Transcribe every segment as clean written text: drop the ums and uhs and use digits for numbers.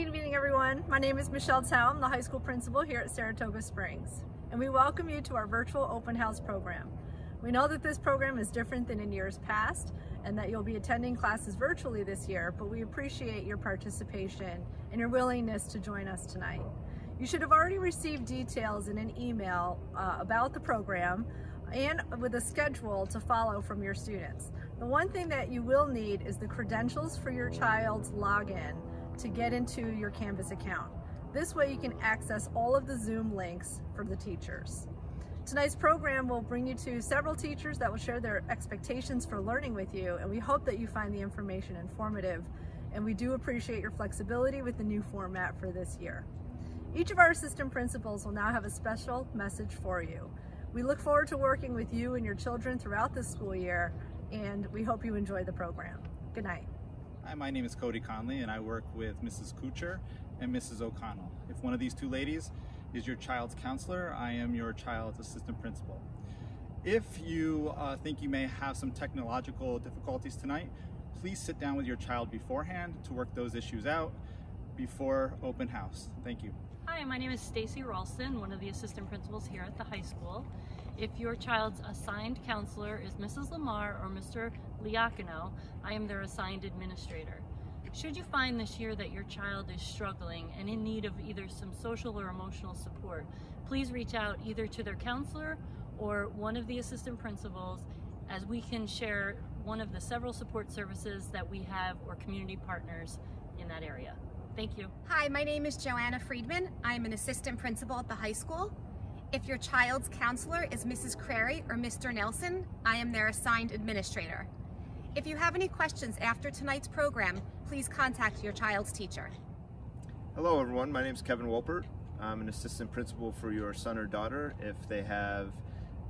evening, everyone. My name is Michelle Town, the high school principal here at Saratoga Springs, and we welcome you to our virtual open house program. We know that this program is different than in years past and that you'll be attending classes virtually this year, but we appreciate your participation and your willingness to join us tonight. You should have already received details in an email about the program and with a schedule to follow from your students. The one thing that you will need is the credentials for your child's login to get into your Canvas account. This way you can access all of the Zoom links for the teachers. Tonight's program will bring you to several teachers that will share their expectations for learning with you, and we hope that you find the information informative, and we do appreciate your flexibility with the new format for this year. Each of our assistant principals will now have a special message for you. We look forward to working with you and your children throughout this school year, and we hope you enjoy the program. Good night. Hi, my name is Cody Conley and I work with Mrs. Kucher and Mrs. O'Connell. If one of these two ladies is your child's counselor, I am your child's assistant principal. If you think you may have some technological difficulties tonight, please sit down with your child beforehand to work those issues out before open house. Thank you. Hi, my name is Stacy Ralston, one of the assistant principals here at the high school. If your child's assigned counselor is Mrs. Lamar or Mr. Liacano, I am their assigned administrator. Should you find this year that your child is struggling and in need of either some social or emotional support, please reach out either to their counselor or one of the assistant principals, as we can share one of the several support services that we have or community partners in that area. Thank you. Hi, my name is Joanna Friedman. I'm an assistant principal at the high school. If your child's counselor is Mrs. Crary or Mr. Nelson, I am their assigned administrator. If you have any questions after tonight's program, please contact your child's teacher. Hello everyone, my name is Kevin Wolpert. I'm an assistant principal for your son or daughter if they have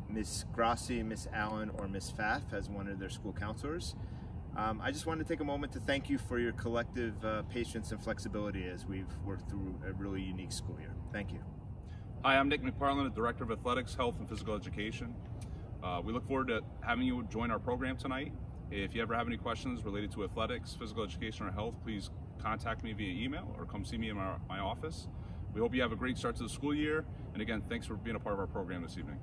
Miss Grassi, Miss Allen, or Miss Pfaff as one of their school counselors. I just wanted to take a moment to thank you for your collective patience and flexibility as we've worked through a really unique school year. Thank you. Hi, I'm Nick McParland, the Director of Athletics, Health, and Physical Education. We look forward to having you join our program tonight. If you ever have any questions related to athletics, physical education, or health, please contact me via email or come see me in my office. We hope you have a great start to the school year. And again, thanks for being a part of our program this evening.